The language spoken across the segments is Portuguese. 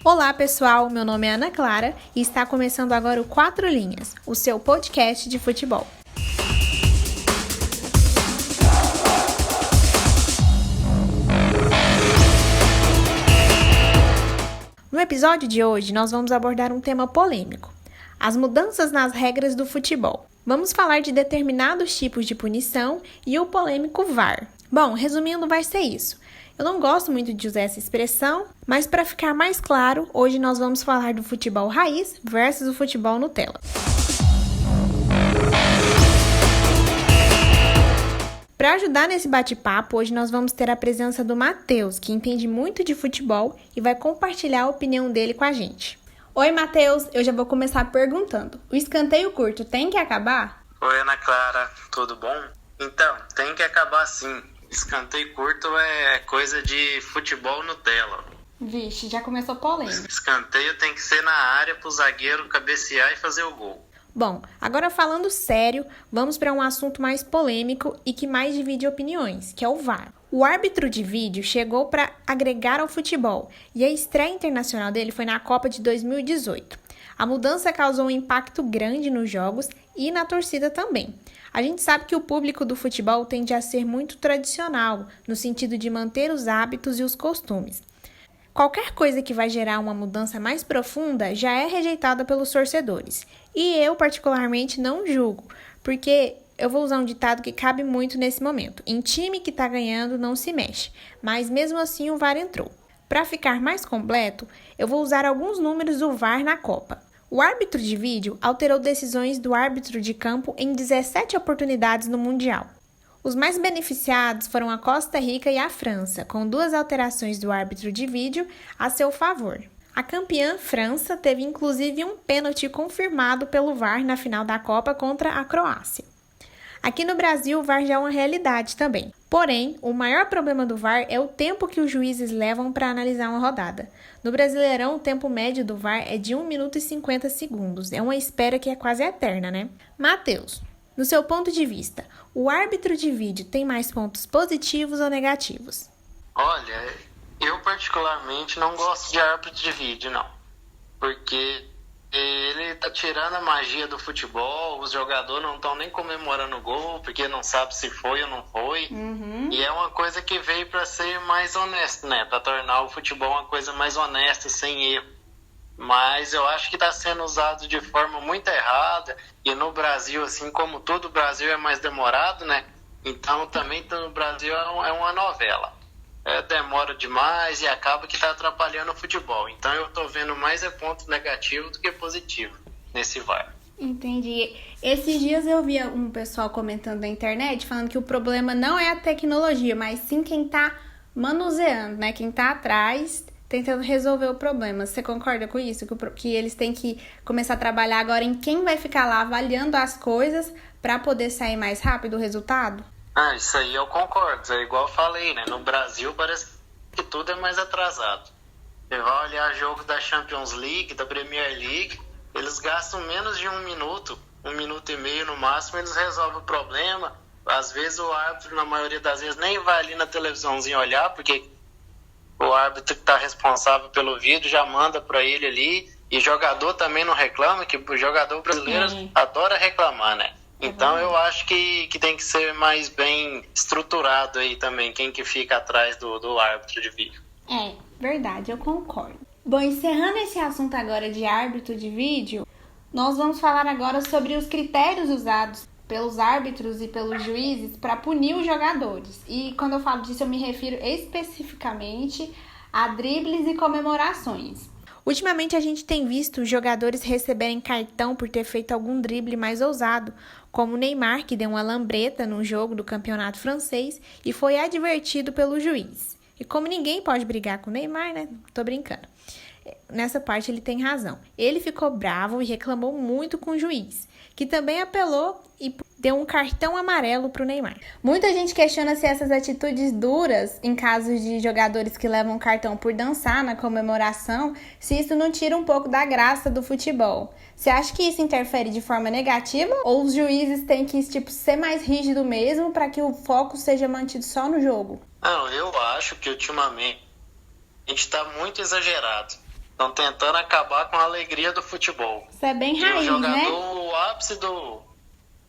Olá pessoal, meu nome é Ana Clara e está começando agora o Quatro Linhas, o seu podcast de futebol. No episódio de hoje, nós vamos abordar um tema polêmico: as mudanças nas regras do futebol. Vamos falar de determinados tipos de punição e o polêmico VAR. Bom, resumindo, vai ser isso. Eu não gosto muito de usar essa expressão, mas para ficar mais claro, hoje nós vamos falar do futebol raiz versus o futebol Nutella. Para ajudar nesse bate-papo, hoje nós vamos ter a presença do Matheus, que entende muito de futebol e vai compartilhar a opinião dele com a gente. Oi, Matheus, eu já vou começar perguntando: o escanteio curto tem que acabar? Oi, Ana Clara, tudo bom? Então, tem que acabar sim. Escanteio curto é coisa de futebol Nutella. Vixe, já começou polêmica. Escanteio tem que ser na área pro zagueiro cabecear e fazer o gol. Bom, agora falando sério, vamos para um assunto mais polêmico e que mais divide opiniões, que é o VAR. O árbitro de vídeo chegou para agregar ao futebol e a estreia internacional dele foi na Copa de 2018. A mudança causou um impacto grande nos jogos e na torcida também. A gente sabe que o público do futebol tende a ser muito tradicional, no sentido de manter os hábitos e os costumes. Qualquer coisa que vai gerar uma mudança mais profunda já é rejeitada pelos torcedores. E eu, particularmente, não julgo, porque eu vou usar um ditado que cabe muito nesse momento: em time que está ganhando não se mexe, mas mesmo assim o VAR entrou. Para ficar mais completo, eu vou usar alguns números do VAR na Copa. O árbitro de vídeo alterou decisões do árbitro de campo em 17 oportunidades no Mundial. Os mais beneficiados foram a Costa Rica e a França, com 2 alterações do árbitro de vídeo a seu favor. A campeã França teve inclusive um pênalti confirmado pelo VAR na final da Copa contra a Croácia. Aqui no Brasil, o VAR já é uma realidade também. Porém, o maior problema do VAR é o tempo que os juízes levam para analisar uma rodada. No Brasileirão, o tempo médio do VAR é de 1 minuto e 50 segundos. É uma espera que é quase eterna, né? Matheus, no seu ponto de vista, o árbitro de vídeo tem mais pontos positivos ou negativos? Olha, eu particularmente não gosto de árbitro de vídeo, não. Porque ele tá tirando a magia do futebol, os jogadores não estão nem comemorando o gol, porque não sabe se foi ou não foi. E é uma coisa que veio para ser mais honesto, né? Para tornar o futebol uma coisa mais honesta, sem erro. Mas eu acho que está sendo usado de forma muito errada. E no Brasil, assim como todo o Brasil é mais demorado, né? Então também no Brasil é uma novela. Demora demais e acaba que está atrapalhando o futebol. Então eu estou vendo mais ponto negativo do que positivo nesse VAR. Entendi. Esses dias eu vi um pessoal comentando na internet falando que o problema não é a tecnologia, mas sim quem está manuseando, né? Quem está atrás tentando resolver o problema. Você concorda com isso? Que eles têm que começar a trabalhar agora em quem vai ficar lá avaliando as coisas para poder sair mais rápido o resultado? Isso aí eu concordo. É igual eu falei, né? No Brasil parece que tudo é mais atrasado. Você vai olhar jogo da Champions League, da Premier League, eles gastam menos de 1 minuto, 1 minuto e meio no máximo, eles resolvem o problema. Às vezes o árbitro, na maioria das vezes, nem vai ali na televisãozinha olhar, porque o árbitro que está responsável pelo vídeo já manda para ele ali. E jogador também não reclama, que o jogador brasileiro adora reclamar, né? Então eu acho que tem que ser mais bem estruturado aí também, quem que fica atrás do árbitro de vídeo. Verdade, eu concordo. Bom, encerrando esse assunto agora de árbitro de vídeo, nós vamos falar agora sobre os critérios usados pelos árbitros e pelos juízes para punir os jogadores. E quando eu falo disso, eu me refiro especificamente a dribles e comemorações. Ultimamente a gente tem visto os jogadores receberem cartão por ter feito algum drible mais ousado, como o Neymar, que deu uma lambreta no jogo do campeonato francês e foi advertido pelo juiz. E como ninguém pode brigar com o Neymar, né? Tô brincando. Nessa parte ele tem razão. Ele ficou bravo e reclamou muito com o juiz, que também apelou e deu um cartão amarelo pro Neymar. Muita gente questiona se essas atitudes duras, em casos de jogadores que levam cartão por dançar na comemoração, se isso não tira um pouco da graça do futebol. Você acha que isso interfere de forma negativa? Ou os juízes têm que ser mais rígido mesmo para que o foco seja mantido só no jogo? Não, eu acho que ultimamente a gente está muito exagerado. Estão tentando acabar com a alegria do futebol. Isso é bem E o raiz, jogador, né?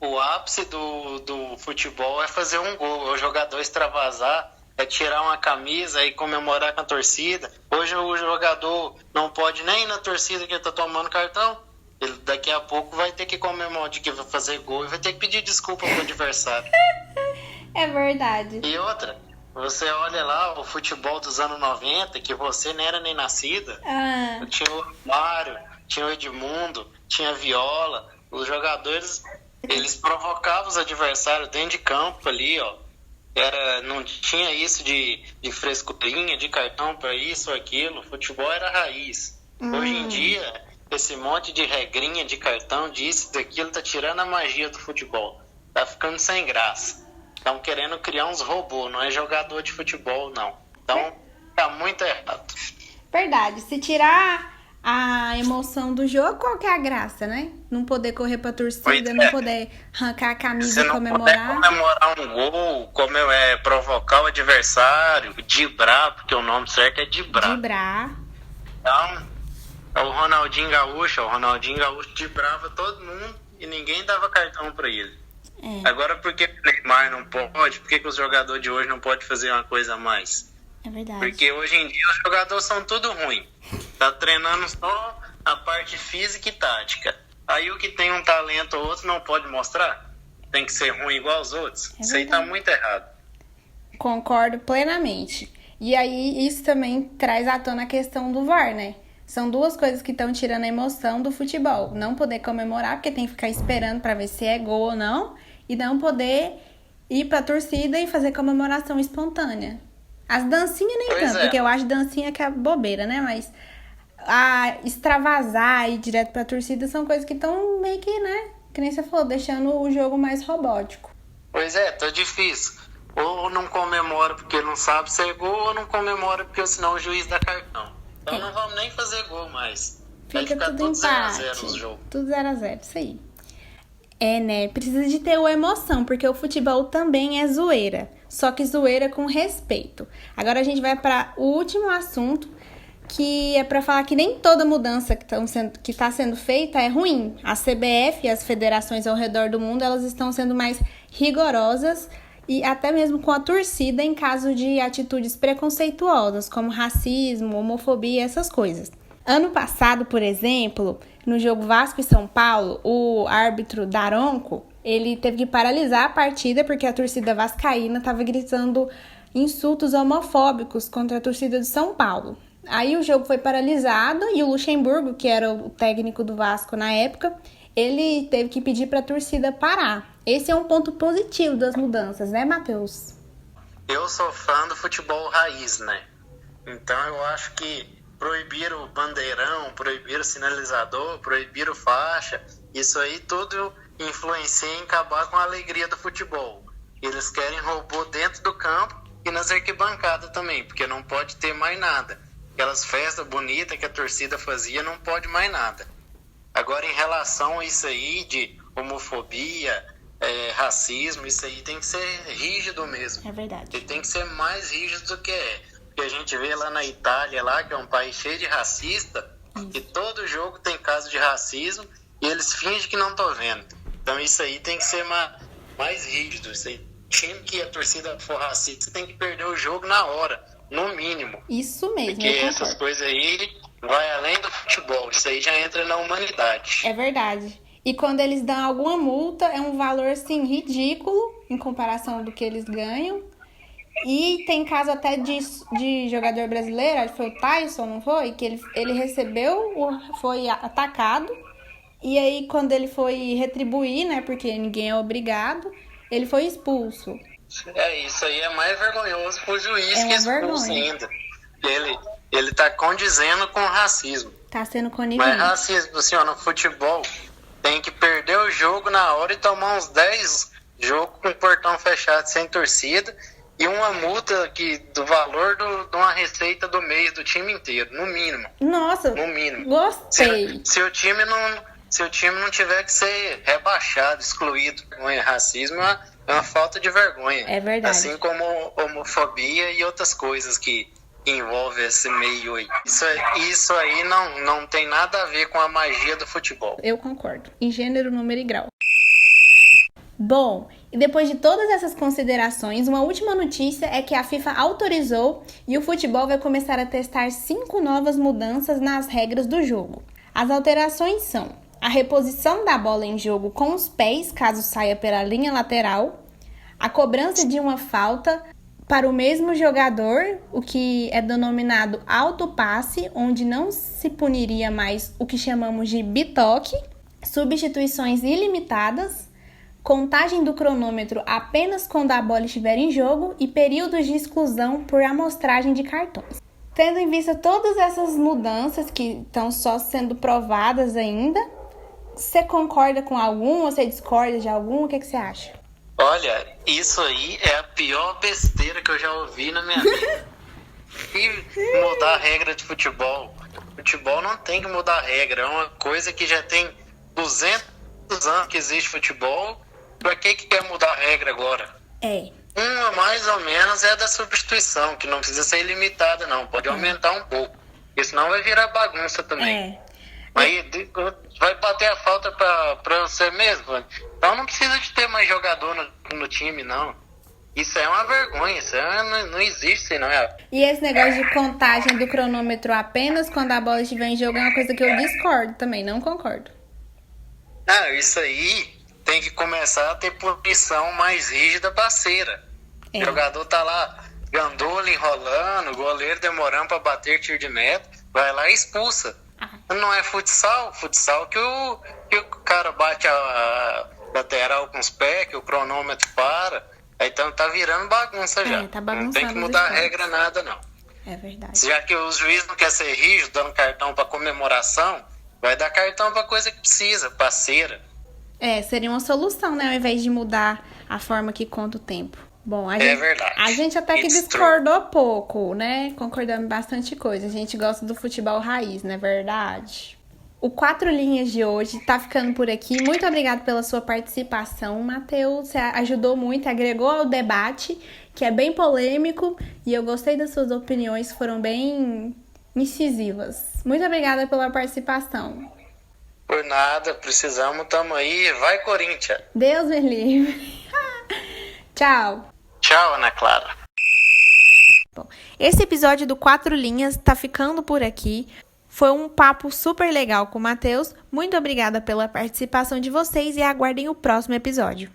o ápice do futebol é fazer um gol. O jogador extravasar, é tirar uma camisa e comemorar com a torcida. Hoje o jogador não pode nem ir na torcida que ele tá tomando cartão. Ele daqui a pouco vai ter que comemorar de que vai fazer gol e vai ter que pedir desculpa pro adversário. É verdade. E outra, você olha lá o futebol dos anos 90, que você não era nem nascida. Ah, Tinha o Mário, tinha o Edmundo, tinha a Viola. Os jogadores, eles provocavam os adversários dentro de campo ali, ó. Não tinha isso de frescurinha, de cartão para isso ou aquilo. O futebol era raiz. Hoje em dia, esse monte de regrinha de cartão, disso, daquilo, tá tirando a magia do futebol. Tá ficando sem graça. Estão querendo criar uns robôs, não é jogador de futebol, não. Então, tá muito errado. verdade. Se tirar a emoção do jogo, qual que é a graça, né? Não poder correr pra torcida, Pois não é. poder arrancar a camisa Se e não comemorar. puder comemorar um gol, provocar o adversário, dibrar, porque o nome certo é dibrar. Vibrar. Então, o Ronaldinho Gaúcho dibrava todo mundo e ninguém dava cartão pra ele. É, Agora, por que o Neymar não pode? Por que os jogadores de hoje não podem fazer uma coisa a mais? é verdade. Porque hoje em dia os jogadores são tudo ruim. Tá treinando só a parte física e tática. Aí o que tem um talento ou outro não pode mostrar? Tem que ser ruim igual aos outros? Isso aí tá verdade. muito errado. Concordo plenamente. E aí, isso também traz à tona a questão do VAR, né? São duas coisas que estão tirando a emoção do futebol. Não poder comemorar, porque tem que ficar esperando pra ver se é gol ou não. E não poder ir pra torcida e fazer comemoração espontânea. As dancinhas nem Pois tanto, é. porque eu acho dancinha que é bobeira, né? Mas a extravasar e ir direto pra torcida são coisas que estão meio que, né? Que nem você falou, deixando o jogo mais robótico. Pois é, tá difícil. Ou não comemora porque não sabe ser gol, ou não comemora porque senão o juiz dá cartão. Então não vamos nem fazer gol mais. Vai Fica ficar tudo tudo 0 a 0 empate. o jogo. Tudo 0-0, isso aí. É, né? Precisa de ter uma emoção, porque o futebol também é zoeira. Só que zoeira com respeito. Agora a gente vai para o último assunto, que é para falar que nem toda mudança que está sendo feita é ruim. A CBF e as federações ao redor do mundo, elas estão sendo mais rigorosas e até mesmo com a torcida em caso de atitudes preconceituosas, como racismo, homofobia, essas coisas. Ano passado, por exemplo, no jogo Vasco e São Paulo, o árbitro Daronco, ele teve que paralisar a partida porque a torcida vascaína estava gritando insultos homofóbicos contra a torcida do São Paulo. Aí o jogo foi paralisado e o Luxemburgo, que era o técnico do Vasco na época, ele teve que pedir para a torcida parar. Esse é um ponto positivo das mudanças, né, Matheus? Eu sou fã do futebol raiz, né? Então eu acho que proibir o bandeirão, proibir o sinalizador, proibir o faixa, isso aí tudo influencia em acabar com a alegria do futebol. Eles querem robô dentro do campo e nas arquibancadas também, porque não pode ter mais nada. Aquelas festas bonitas que a torcida fazia, não pode mais nada. Agora, em relação a isso aí de homofobia, racismo, isso aí tem que ser rígido mesmo. É verdade. E tem que ser mais rígido do que é. Porque a gente vê lá na Itália, lá, que é um país cheio de racista, que todo jogo tem caso de racismo e eles fingem que não estão vendo. Então isso aí tem que ser mais rígido. Isso aí, time que a torcida for racista tem que perder o jogo na hora, no mínimo. Isso mesmo, Porque eu essas concordo. coisas aí vai além do futebol. Isso aí já entra na humanidade. É verdade. E quando eles dão alguma multa, é um valor, assim, ridículo em comparação do que eles ganham. E tem caso até de jogador brasileiro, acho que foi o Tyson, não foi? Que ele recebeu, foi atacado. E aí, quando ele foi retribuir, né? Porque ninguém é obrigado, ele foi expulso. Isso aí é mais vergonhoso pro juiz É que uma expulsa vergonha. ainda. Ele tá condizendo com o racismo. Tá sendo Mas conivente. racismo, assim, ó, no futebol, tem que perder o jogo na hora e tomar uns 10 jogos com o portão fechado sem torcida e uma multa do valor de uma receita do mês do time inteiro, no mínimo. Nossa, No mínimo. gostei. Se o time não tiver que ser rebaixado, excluído com racismo, é uma falta de vergonha. É verdade. Assim como homofobia e outras coisas que que envolve esse meio aí. Isso aí não tem nada a ver com a magia do futebol. Eu concordo. Em gênero, número e grau. Bom, e depois de todas essas considerações, uma última notícia é que a FIFA autorizou e o futebol vai começar a testar 5 novas mudanças nas regras do jogo. As alterações são a reposição da bola em jogo com os pés, caso saia pela linha lateral, a cobrança de uma falta para o mesmo jogador, o que é denominado autopasse, onde não se puniria mais o que chamamos de bitoque, substituições ilimitadas, contagem do cronômetro apenas quando a bola estiver em jogo e períodos de exclusão por amostragem de cartões. Tendo em vista todas essas mudanças que estão só sendo provadas ainda, você concorda com algum, você discorda de algum? O que você acha? Olha, isso aí é a pior besteira que eu já ouvi na minha vida. E mudar a regra de futebol. Futebol não tem que mudar a regra. É uma coisa que já tem 200 anos que existe futebol. Pra que quer mudar a regra agora? Uma mais ou menos é a da substituição, que não precisa ser ilimitada não. Pode aumentar um pouco. Porque senão vai virar bagunça também. Aí vai bater a falta pra você mesmo. Então não precisa de ter mais jogador no time, não. Isso é uma vergonha, isso não existe, não é? E esse negócio de contagem do cronômetro apenas quando a bola estiver em jogo é uma coisa que eu discordo também, não concordo. Isso aí tem que começar a ter punição mais rígida, parceira. O jogador tá lá, gandula enrolando, o goleiro demorando pra bater tiro de meta, vai lá e expulsa. Não é futsal que o cara bate a lateral com os pés, que o cronômetro para. Então tá virando bagunça já. Não tem que mudar a regra nada, não. É verdade. Já que os juízes não querem ser rígidos, dando cartão pra comemoração, vai dar cartão pra coisa que precisa, parceira. Seria uma solução, né? Ao invés de mudar a forma que conta o tempo. Bom, verdade. A gente até que discordou pouco, né? Concordamos bastante coisa. A gente gosta do futebol raiz, não é verdade? O 4 Linhas de hoje tá ficando por aqui. Muito obrigada pela sua participação, Matheus. Você ajudou muito, agregou ao debate, que é bem polêmico. E eu gostei das suas opiniões, foram bem incisivas. Muito obrigada pela participação. Por nada, precisamos, tamo aí. Vai, Corinthians! Deus me livre. Tchau. Tchau, Ana Clara. Bom, esse episódio do 4 Linhas tá ficando por aqui. Foi um papo super legal com o Matheus. Muito obrigada pela participação de vocês e aguardem o próximo episódio.